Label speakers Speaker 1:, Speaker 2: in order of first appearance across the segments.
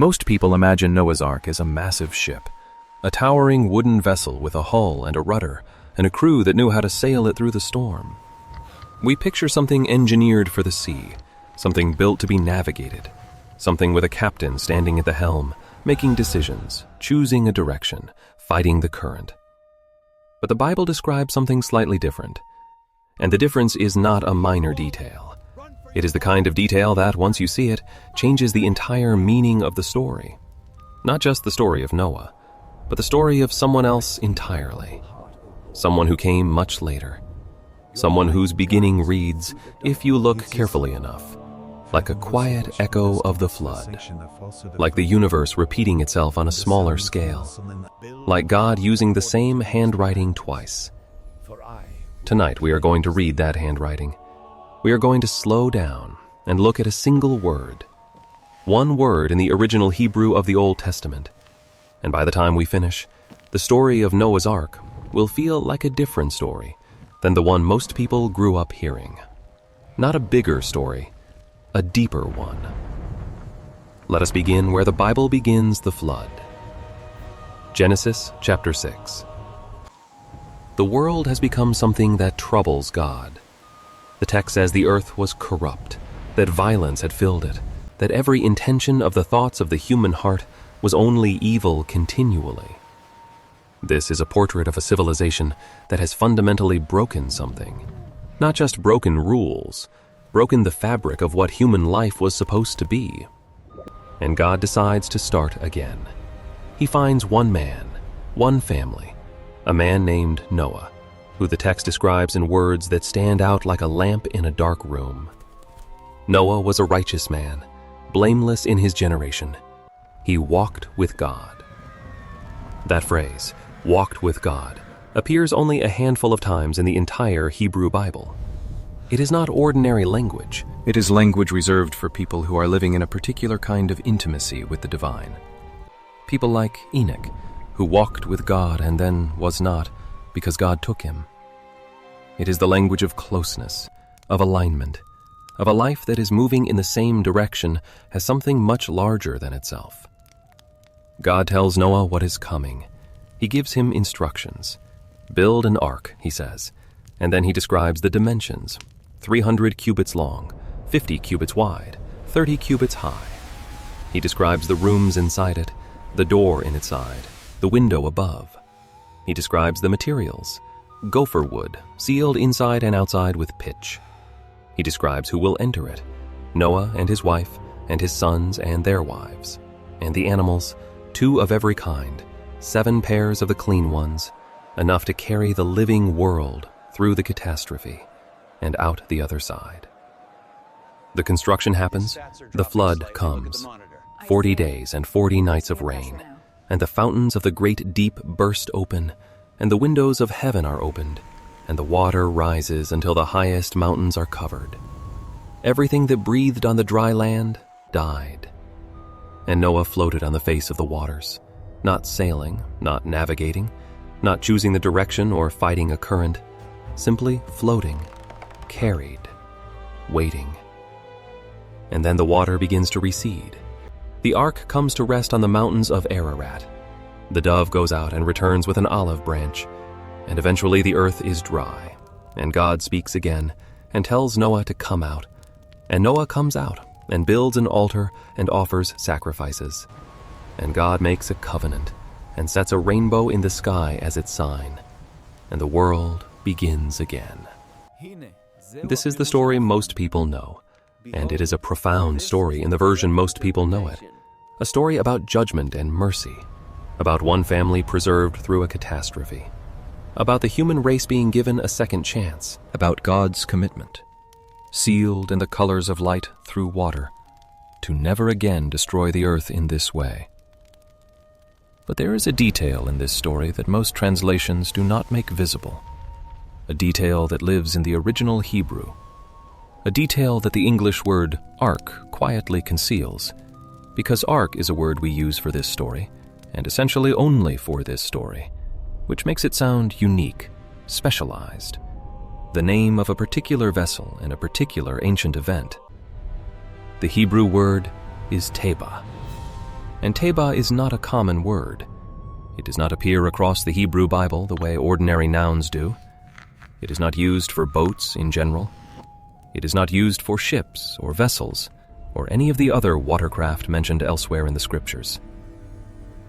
Speaker 1: Most people imagine Noah's Ark as a massive ship, a towering wooden vessel with a hull and a rudder, and a crew that knew how to sail it through the storm. We picture something engineered for the sea, something built to be navigated, something with a captain standing at the helm, making decisions, choosing a direction, fighting the current. But the Bible describes something slightly different, and the difference is not a minor detail. It is the kind of detail that, once you see it, changes the entire meaning of the story. Not just the story of Noah, but the story of someone else entirely. Someone who came much later. Someone whose beginning reads, if you look carefully enough, like a quiet echo of the flood, like the universe repeating itself on a smaller scale, like God using the same handwriting twice. Tonight we are going to read that handwriting. We are going to slow down and look at a single word. One word in the original Hebrew of the Old Testament. And by the time we finish, the story of Noah's Ark will feel like a different story than the one most people grew up hearing. Not a bigger story, a deeper one. Let us begin where the Bible begins the flood. Genesis chapter 6. The world has become something that troubles God. The text says the earth was corrupt, that violence had filled it, that every intention of the thoughts of the human heart was only evil continually. This is a portrait of a civilization that has fundamentally broken something. Not just broken rules, broken the fabric of what human life was supposed to be. And God decides to start again. He finds one man, one family, a man named Noah, who the text describes in words that stand out like a lamp in a dark room. Noah was a righteous man, blameless in his generation. He walked with God. That phrase, walked with God, appears only a handful of times in the entire Hebrew Bible. It is not ordinary language. It is language reserved for people who are living in a particular kind of intimacy with the divine. People like Enoch, who walked with God and then was not because God took him. It is the language of closeness, of alignment, of a life that is moving in the same direction as something much larger than itself. God tells Noah what is coming. He gives him instructions. Build an ark, he says, and then he describes the dimensions. 300 cubits long, 50 cubits wide, 30 cubits high. He describes the rooms inside it, the door in its side, the window above. He describes the materials, gopher wood, sealed inside and outside with pitch. He describes who will enter it, Noah and his wife, and his sons and their wives, and the animals, 2 of every kind, 7 pairs of the clean ones, enough to carry the living world through the catastrophe and out the other side. The construction happens, the flood comes, 40 days and 40 nights of rain, and the fountains of the great deep burst open, and the windows of heaven are opened, and the water rises until the highest mountains are covered. Everything that breathed on the dry land died. And Noah floated on the face of the waters, not sailing, not navigating, not choosing the direction or fighting a current, simply floating, carried, waiting. And then the water begins to recede. The ark comes to rest on the mountains of Ararat. The dove goes out and returns with an olive branch, and eventually the earth is dry, and God speaks again and tells Noah to come out. And Noah comes out and builds an altar and offers sacrifices. And God makes a covenant and sets a rainbow in the sky as its sign, and the world begins again. This is the story most people know, and it is a profound story in the version most people know it. A story about judgment and mercy, about one family preserved through a catastrophe, about the human race being given a second chance, about God's commitment, sealed in the colors of light through water, to never again destroy the earth in this way. But there is a detail in this story that most translations do not make visible, a detail that lives in the original Hebrew, a detail that the English word ark quietly conceals, because ark is a word we use for this story, and essentially only for this story, which makes it sound unique, specialized, the name of a particular vessel in a particular ancient event. The Hebrew word is teba. And Teba is not a common word. It does not appear across the Hebrew Bible the way ordinary nouns do. It is not used for boats in general. It is not used for ships or vessels or any of the other watercraft mentioned elsewhere in the Scriptures.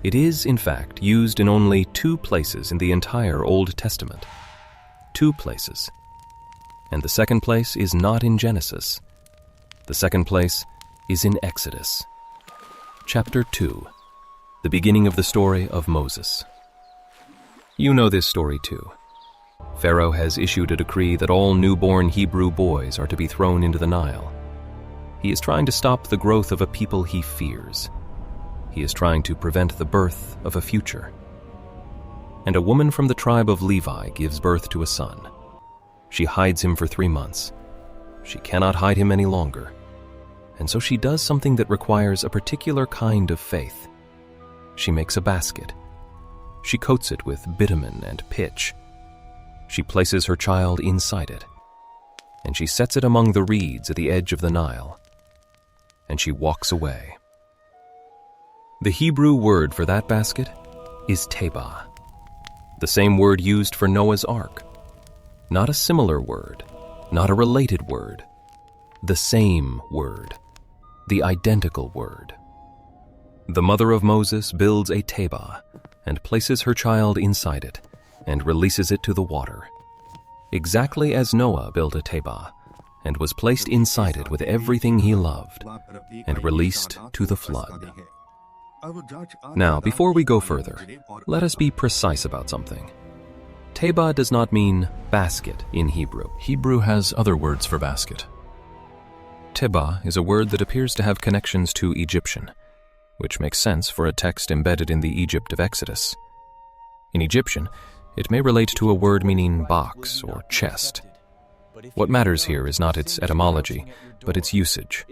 Speaker 1: It is, in fact, used in only 2 places in the entire Old Testament. 2 places. And the second place is not in Genesis. The second place is in Exodus. Chapter 2, the beginning of the story of Moses. You know this story too. Pharaoh has issued a decree that all newborn Hebrew boys are to be thrown into the Nile. He is trying to stop the growth of a people he fears. He is trying to prevent the birth of a future. And a woman from the tribe of Levi gives birth to a son. She hides him for 3 months. She cannot hide him any longer. And so she does something that requires a particular kind of faith. She makes a basket. She coats it with bitumen and pitch. She places her child inside it. And she sets it among the reeds at the edge of the Nile. And she walks away. The Hebrew word for that basket is Teba, the same word used for Noah's Ark. Not a similar word, not a related word, the same word, the identical word. The mother of Moses builds a Teba and places her child inside it and releases it to the water, exactly as Noah built a Teba and was placed inside it with everything he loved and released to the flood. Now, before we go further, let us be precise about something. Teba does not mean basket in Hebrew.
Speaker 2: Hebrew has other words for basket.
Speaker 1: Teba is a word that appears to have connections to Egyptian, which makes sense for a text embedded in the Egypt of Exodus. In Egyptian, it may relate to a word meaning box or chest. What matters here is not its etymology, but its usage.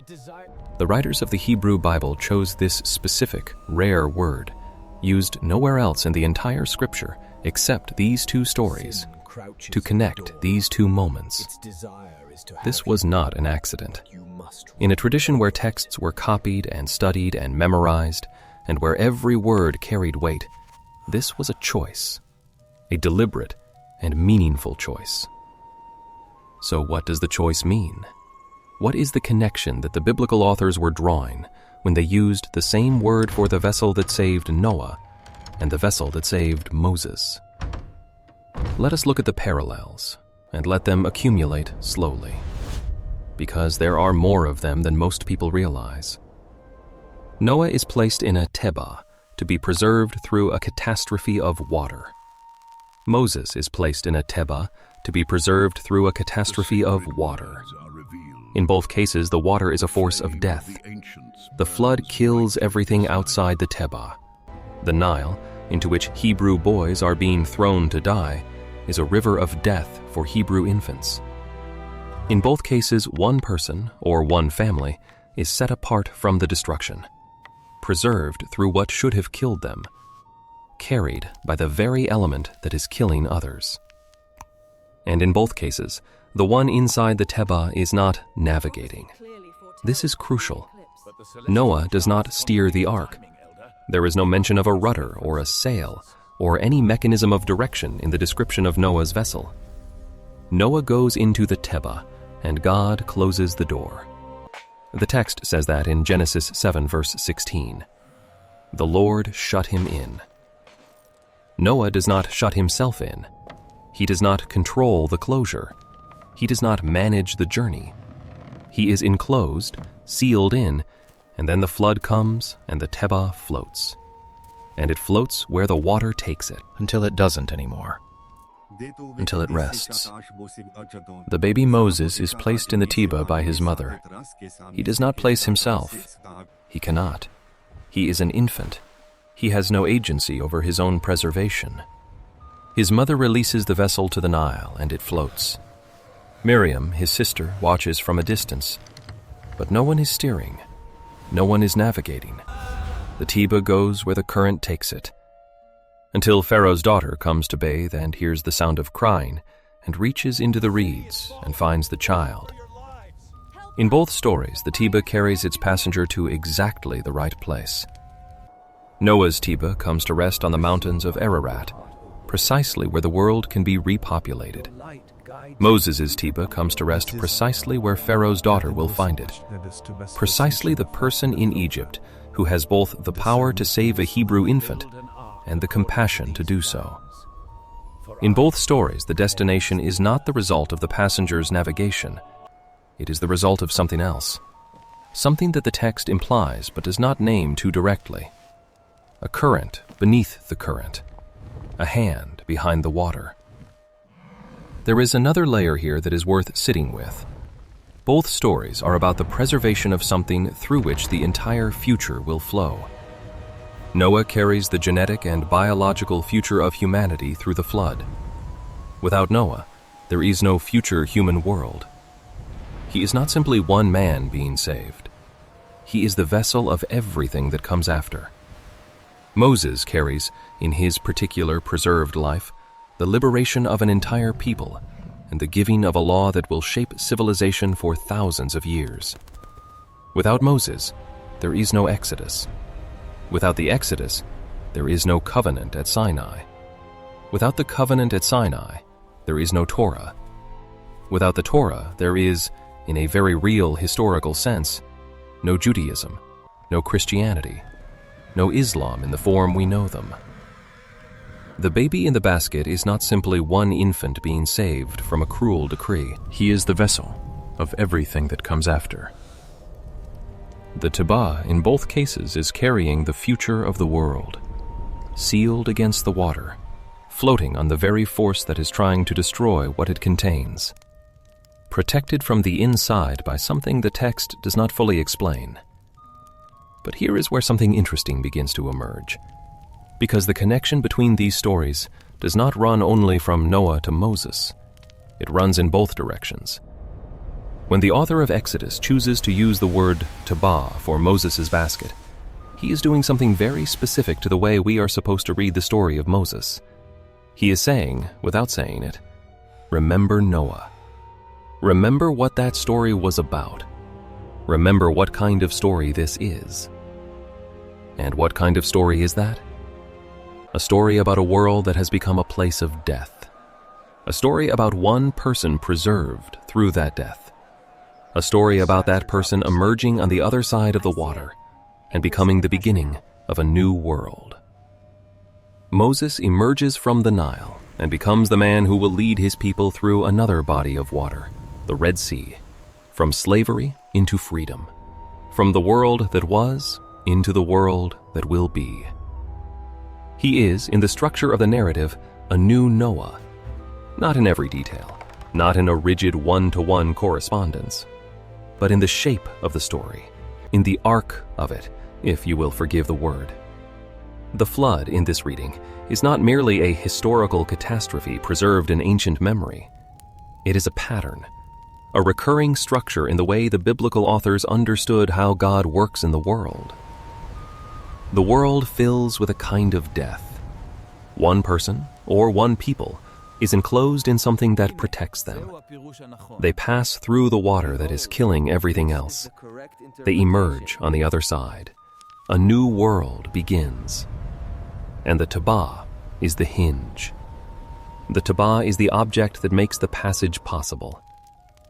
Speaker 1: The writers of the Hebrew Bible chose this specific, rare word, used nowhere else in the entire Scripture except these 2 stories, to connect these 2 moments. This was not an accident. In a tradition where texts were copied and studied and memorized, and where every word carried weight, this was a choice, a deliberate and meaningful choice. So what does the choice mean? What is the connection that the biblical authors were drawing when they used the same word for the vessel that saved Noah and the vessel that saved Moses? Let us look at the parallels and let them accumulate slowly, because there are more of them than most people realize. Noah is placed in a Teba to be preserved through a catastrophe of water. Moses is placed in a Teba to be preserved through a catastrophe of water. In both cases, the water is a force of death. The flood kills everything outside the Teba. The Nile, into which Hebrew boys are being thrown to die, is a river of death for Hebrew infants. In both cases, one person, or one family, is set apart from the destruction, preserved through what should have killed them, carried by the very element that is killing others. And in both cases, the one inside the Teba is not navigating. This is crucial. Noah does not steer the ark. There is no mention of a rudder or a sail or any mechanism of direction in the description of Noah's vessel. Noah goes into the Teba, and God closes the door. The text says that in Genesis 7, verse 16. The Lord shut him in. Noah does not shut himself in. He does not control the closure. He does not manage the journey. He is enclosed, sealed in, and then the flood comes and the Teba floats. And it floats where the water takes it.
Speaker 2: Until it doesn't anymore. Until it rests. The baby Moses is placed in the Teba by his mother. He does not place himself. He cannot. He is an infant. He has no agency over his own preservation. His mother releases the vessel to the Nile, and it floats. Miriam, his sister, watches from a distance, but no one is steering. No one is navigating. The Teba goes where the current takes it, until Pharaoh's daughter comes to bathe and hears the sound of crying and reaches into the reeds and finds the child. In both stories, the Teba carries its passenger to exactly the right place. Noah's Teba comes to rest on the mountains of Ararat, precisely where the world can be repopulated. Moses' Teba comes to rest precisely where Pharaoh's daughter will find it, precisely the person in Egypt who has both the power to save a Hebrew infant and the compassion to do so. In both stories, the destination is not the result of the passenger's navigation. It is the result of something else, something that the text implies but does not name too directly. A current beneath the current, a hand behind the water. There is another layer here that is worth sitting with. Both stories are about the preservation of something through which the entire future will flow. Noah carries the genetic and biological future of humanity through the flood. Without Noah, there is no future human world. He is not simply one man being saved. He is the vessel of everything that comes after. Moses carries, in his particular preserved life, the liberation of an entire people and the giving of a law that will shape civilization for thousands of years. Without Moses, there is no Exodus. Without the Exodus, there is no covenant at Sinai. Without the covenant at Sinai, there is no Torah. Without the Torah, there is, in a very real historical sense, no Judaism, no Christianity, no Islam in the form we know them. The baby in the basket is not simply one infant being saved from a cruel decree. He is the vessel of everything that comes after. The Teba in both cases is carrying the future of the world, sealed against the water, floating on the very force that is trying to destroy what it contains, protected from the inside by something the text does not fully explain. But here is where something interesting begins to emerge, because the connection between these stories does not run only from Noah to Moses. It runs in both directions. When the author of Exodus chooses to use the word Teba for Moses' basket, he is doing something very specific to the way we are supposed to read the story of Moses. He is saying, without saying it, remember Noah. Remember what that story was about. Remember what kind of story this is. And what kind of story is that? A story about a world that has become a place of death. A story about one person preserved through that death. A story about that person emerging on the other side of the water and becoming the beginning of a new world. Moses emerges from the Nile and becomes the man who will lead his people through another body of water, the Red Sea, from slavery into freedom, from the world that was into the world that will be. He is, in the structure of the narrative, a new Noah. Not in every detail, not in a rigid one-to-one correspondence, but in the shape of the story, in the arc of it, if you will forgive the word. The flood in this reading is not merely a historical catastrophe preserved in ancient memory. It is a pattern, a recurring structure in the way the biblical authors understood how God works in the world. The world fills with a kind of death. One person, or one people, is enclosed in something that protects them. They pass through the water that is killing everything else. They emerge on the other side. A new world begins. And the Teba is the hinge. The Teba is the object that makes the passage possible.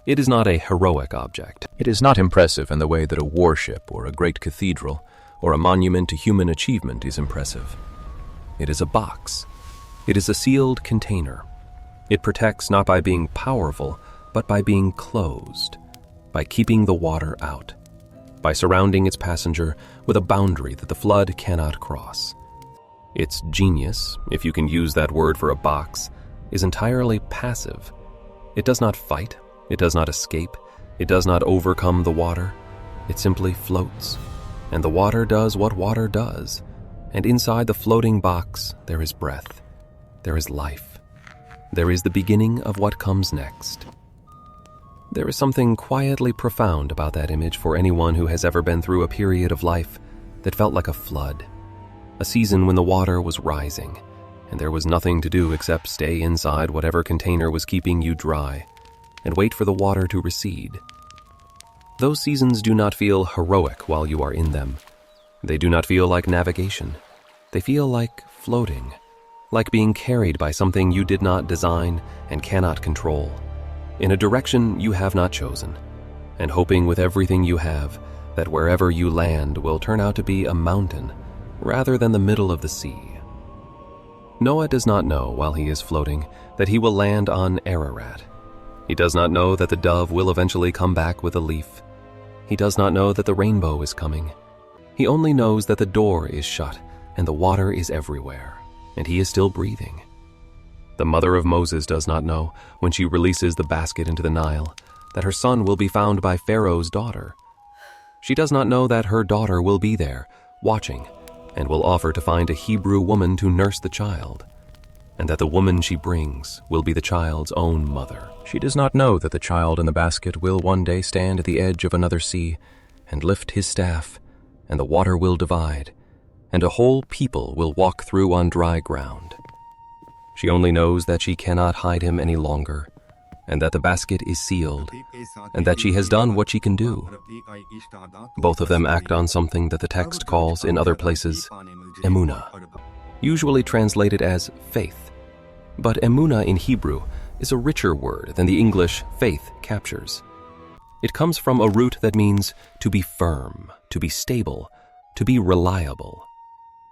Speaker 2: It is not a heroic object. It is not impressive in the way that a warship or a great cathedral or a monument to human achievement is impressive. It is a box. It is a sealed container. It protects not by being powerful, but by being closed, by keeping the water out, by surrounding its passenger with a boundary that the flood cannot cross. Its genius, if you can use that word for a box, is entirely passive. It does not fight. It does not escape. It does not overcome the water. It simply floats. And the water does what water does. And inside the floating box, there is breath. There is life. There is the beginning of what comes next. There is something quietly profound about that image for anyone who has ever been through a period of life that felt like a flood, a season when the water was rising, and there was nothing to do except stay inside whatever container was keeping you dry and wait for the water to recede. Those seasons do not feel heroic while you are in them. They do not feel like navigation.
Speaker 1: They feel like floating, like being carried by something you did not design and cannot control, in a direction you have not chosen, and hoping with everything you have that wherever you land will turn out to be a mountain rather than the middle of the sea. Noah does not know while he is floating that he will land on Ararat. He does not know that the dove will eventually come back with a leaf. He does not know that the rainbow is coming. He only knows that the door is shut and the water is everywhere, and he is still breathing. The mother of Moses does not know, when she releases the basket into the Nile, that her son will be found by Pharaoh's daughter. She does not know that her daughter will be there, watching, and will offer to find a Hebrew woman to nurse the child, and that the woman she brings will be the child's own mother. She does not know that the child in the basket will one day stand at the edge of another sea and lift his staff, and the water will divide, and a whole people will walk through on dry ground. She only knows that she cannot hide him any longer, and that the basket is sealed, and that she has done what she can do. Both of them act on something that the text calls in other places emunah, usually translated as faith. But emunah in Hebrew is a richer word than the English faith captures. It comes from a root that means to be firm, to be stable, to be reliable.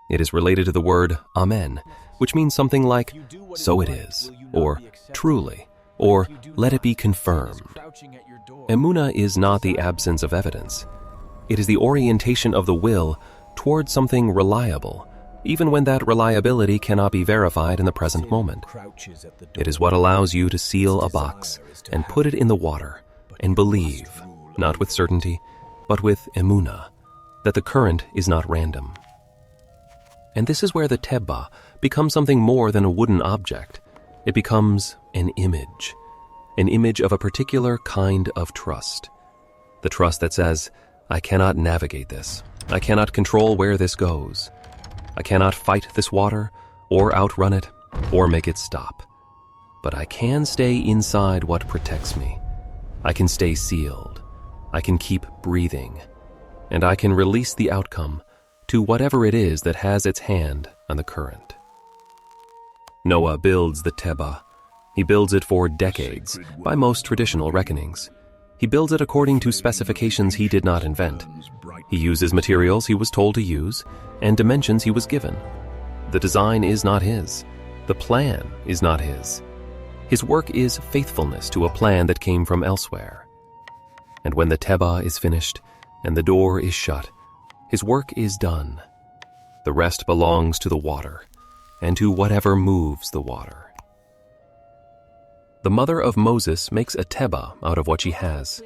Speaker 1: It is related to the word amen, which means something like, so it is, or truly, or let it be confirmed. Emunah is not the absence of evidence. It is the orientation of the will toward something reliable, even when that reliability cannot be verified in the present moment. It is what allows you to seal a box and put it in the water and believe, not with certainty, but with emunah, that the current is not random. And this is where the tebah becomes something more than a wooden object. It becomes an image of a particular kind of trust. The trust that says, I cannot navigate this. I cannot control where this goes. I cannot fight this water, or outrun it, or make it stop. But I can stay inside what protects me. I can stay sealed. I can keep breathing. And I can release the outcome to whatever it is that has its hand on the current. Noah builds the tebah. He builds it for decades, by most traditional reckonings. He builds it according to specifications he did not invent. He uses materials he was told to use, and dimensions he was given. The design is not his. The plan is not his. His work is faithfulness to a plan that came from elsewhere. And when the tebah is finished, and the door is shut, his work is done. The rest belongs to the water, and to whatever moves the water. The mother of Moses makes a tebah out of what she has.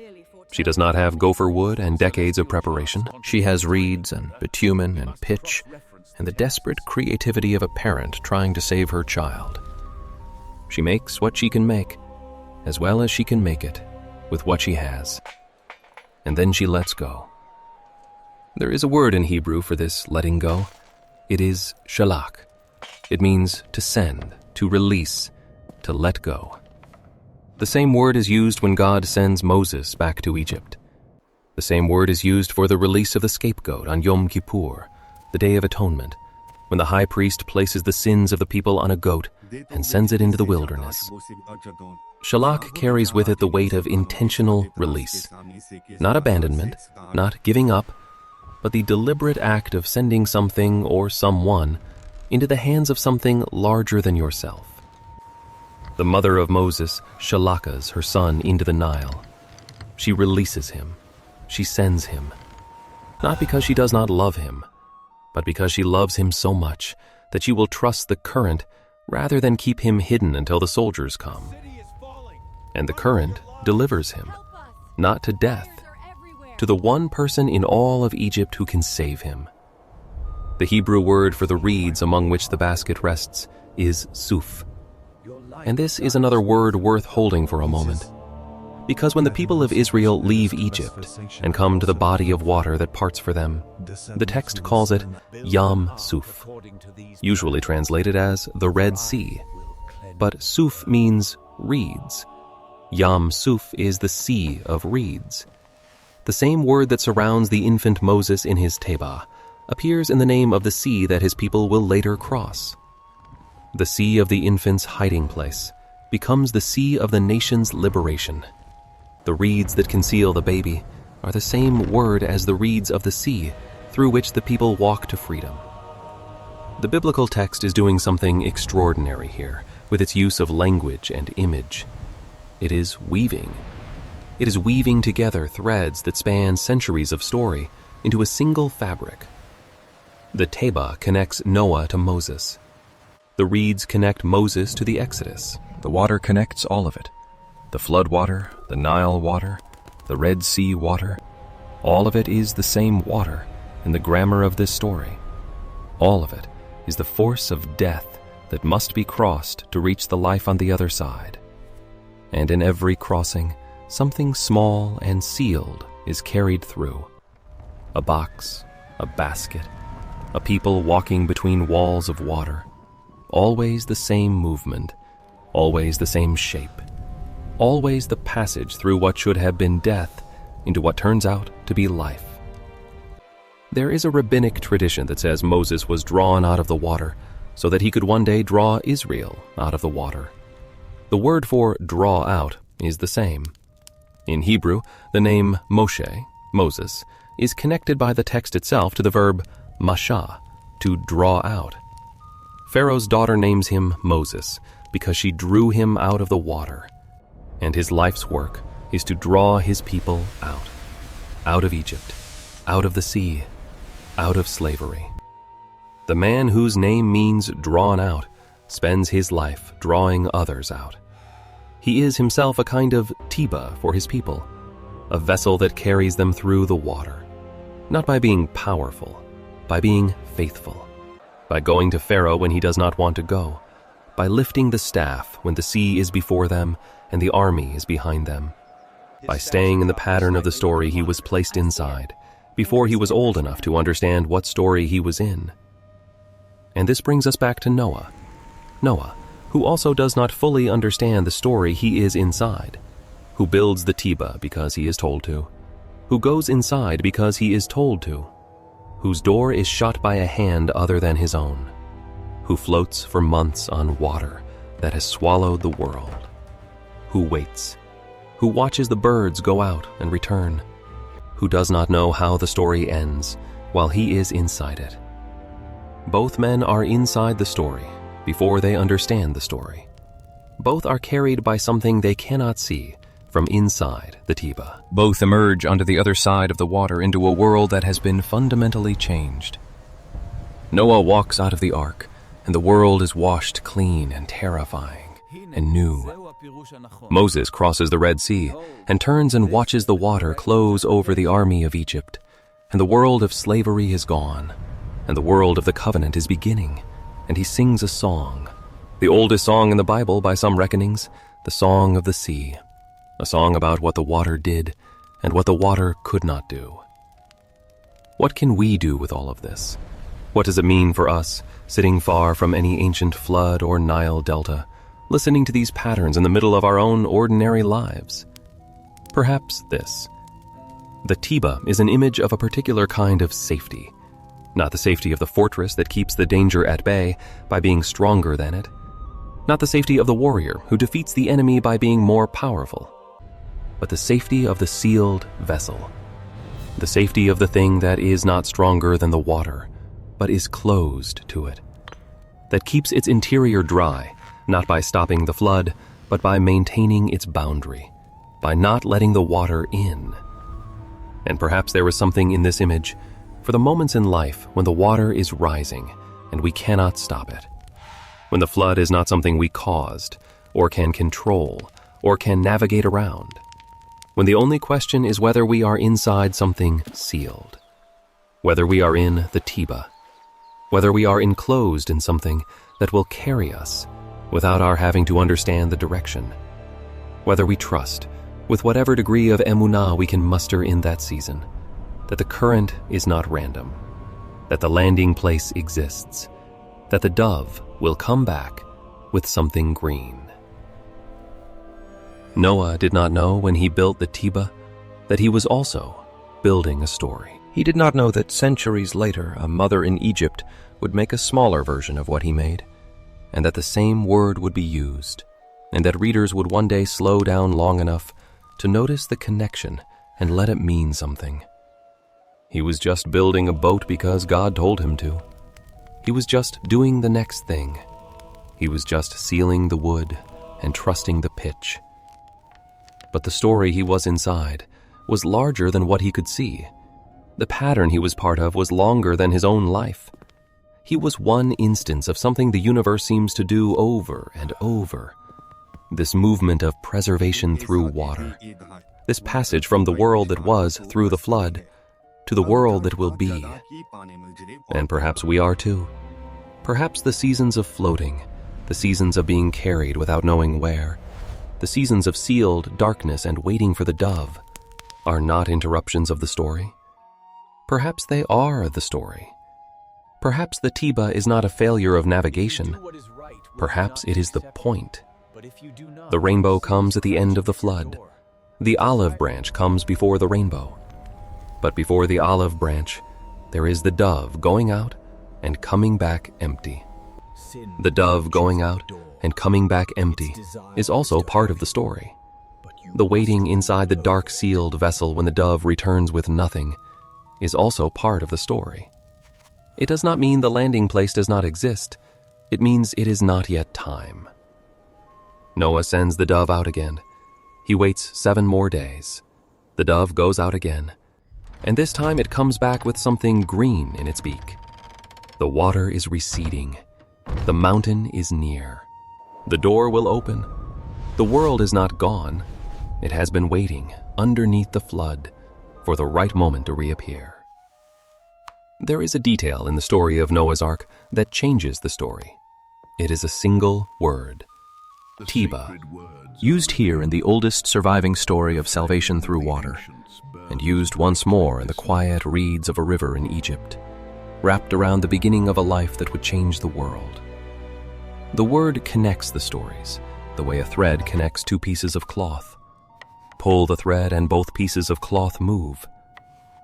Speaker 1: She does not have gopher wood and decades of preparation. She has reeds and bitumen and pitch, and the desperate creativity of a parent trying to save her child. She makes what she can make, as well as she can make it, with what she has. And then she lets go. There is a word in Hebrew for this letting go. It is shalach. It means to send, to release, to let go. The same word is used when God sends Moses back to Egypt. The same word is used for the release of the scapegoat on Yom Kippur, the Day of Atonement, when the high priest places the sins of the people on a goat and sends it into the wilderness. Shalach carries with it the weight of intentional release. Not abandonment, not giving up, but the deliberate act of sending something or someone into the hands of something larger than yourself. The mother of Moses shalachas her son into the Nile. She releases him. She sends him. Not because she does not love him, but because she loves him so much that she will trust the current rather than keep him hidden until the soldiers come. And the current delivers him, not to death, to the one person in all of Egypt who can save him. The Hebrew word for the reeds among which the basket rests is suf. And this is another word worth holding for a moment. Because when the people of Israel leave Egypt and come to the body of water that parts for them, the text calls it Yam Suf, usually translated as the Red Sea. But Suf means reeds. Yam Suf is the sea of reeds. The same word that surrounds the infant Moses in his tebah, appears in the name of the sea that his people will later cross. The sea of the infant's hiding place becomes the sea of the nation's liberation. The reeds that conceal the baby are the same word as the reeds of the sea through which the people walk to freedom. The biblical text is doing something extraordinary here with its use of language and image. It is weaving. It is weaving together threads that span centuries of story into a single fabric. The Teba connects Noah to Moses. The reeds connect Moses to the Exodus.
Speaker 2: The water connects all of it. The flood water, the Nile water, the Red Sea water, all of it is the same water in the grammar of this story. All of it is the force of death that must be crossed to reach the life on the other side. And in every crossing, something small and sealed is carried through. A box, a basket, a people walking between walls of water. Always the same movement, always the same shape, always the passage through what should have been death into what turns out to be life. There is a rabbinic tradition that says Moses was drawn out of the water so that he could one day draw Israel out of the water. The word for draw out is the same. In Hebrew, the name Moshe, Moses, is connected by the text itself to the verb mashah, to draw out. Pharaoh's daughter names him Moses because she drew him out of the water, and his life's work is to draw his people out of Egypt, out of the sea, out of slavery. The man whose name means drawn out spends his life drawing others out. He is himself a kind of Teba for his people, a vessel that carries them through the water, not by being powerful, by being faithful, by going to Pharaoh when he does not want to go, by lifting the staff when the sea is before them and the army is behind them, by staying in the pattern of the story he was placed inside before he was old enough to understand what story he was in. And this brings us back to Noah. Noah, who also does not fully understand the story he is inside, who builds the Teba because he is told to, who goes inside because he is told to, whose door is shut by a hand other than his own, who floats for months on water that has swallowed the world, who waits, who watches the birds go out and return, who does not know how the story ends while he is inside it. Both men are inside the story before they understand the story. Both are carried by something they cannot see from inside the Teba. Both emerge onto the other side of the water into a world that has been fundamentally changed. Noah walks out of the ark, and the world is washed clean and terrifying and new. Moses crosses the Red Sea and turns and watches the water close over the army of Egypt, and the world of slavery is gone, and the world of the covenant is beginning, and he sings a song, the oldest song in the Bible by some reckonings, the song of the sea, a song about what the water did and what the water could not do. What can we do with all of this? What does it mean for us, sitting far from any ancient flood or Nile delta, listening to these patterns in the middle of our own ordinary lives? Perhaps this. The Teba is an image of a particular kind of safety, not the safety of the fortress that keeps the danger at bay by being stronger than it, not the safety of the warrior who defeats the enemy by being more powerful, but the safety of the sealed vessel, the safety of the thing that is not stronger than the water, but is closed to it, that keeps its interior dry, not by stopping the flood, but by maintaining its boundary, by not letting the water in. And perhaps there is something in this image for the moments in life when the water is rising and we cannot stop it, when the flood is not something we caused, or can control, or can navigate around, when the only question is whether we are inside something sealed, whether we are in the Teba, whether we are enclosed in something that will carry us without our having to understand the direction, whether we trust, with whatever degree of emunah we can muster in that season, that the current is not random, that the landing place exists, that the dove will come back with something green. Noah did not know when he built the Teba that he was also building a story. He did not know that centuries later a mother in Egypt would make a smaller version of what he made, and that the same word would be used, and that readers would one day slow down long enough to notice the connection and let it mean something. He was just building a boat because God told him to. He was just doing the next thing. He was just sealing the wood and trusting the pitch. But the story he was inside was larger than what he could see. The pattern he was part of was longer than his own life. He was one instance of something the universe seems to do over and over. This movement of preservation through water. This passage from the world that was through the flood to the world that will be. And perhaps we are too. Perhaps the seasons of floating, the seasons of being carried without knowing where, the seasons of sealed darkness and waiting for the dove, are not interruptions of the story. Perhaps they are the story. Perhaps the Tiba is not a failure of navigation. Perhaps it is the point. The rainbow comes at the end of the flood. The olive branch comes before the rainbow. But before the olive branch, there is the dove going out and coming back empty. The dove going out and coming back empty is also part of the story. The waiting inside the dark sealed vessel when the dove returns with nothing is also part of the story. It does not mean the landing place does not exist. It means it is not yet time. Noah sends the dove out again. He waits 7 more days. The dove goes out again, and this time it comes back with something green in its beak. The water is receding. The mountain is near. The door will open. The world is not gone. It has been waiting underneath the flood for the right moment to reappear. There is a detail in the story of Noah's Ark that changes the story. It is a single word. Tiba, used here in the oldest surviving story of salvation through water, and used once more in the quiet reeds of a river in Egypt, wrapped around the beginning of a life that would change the world. The word connects the stories, the way a thread connects 2 pieces of cloth. Pull the thread and both pieces of cloth move.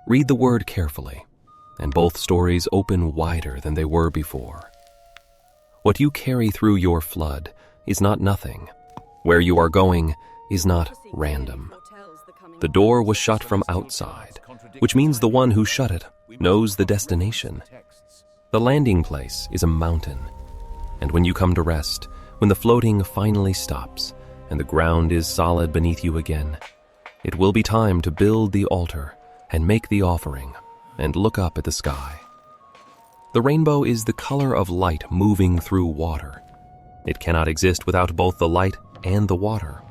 Speaker 2: Read the word carefully, and both stories open wider than they were before. What you carry through your flood is not nothing. Where you are going is not random. The door was shut from outside, which means the one who shut it knows the destination. The landing place is a mountain, and when you come to rest, when the floating finally stops, and the ground is solid beneath you again, it will be time to build the altar and make the offering and look up at the sky. The rainbow is the color of light moving through water. It cannot exist without both the light and the water.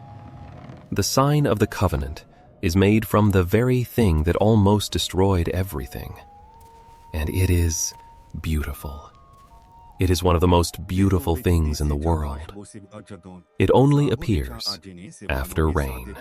Speaker 2: The sign of the covenant is made from the very thing that almost destroyed everything. And it is beautiful. It is one of the most beautiful things in the world. It only appears after rain.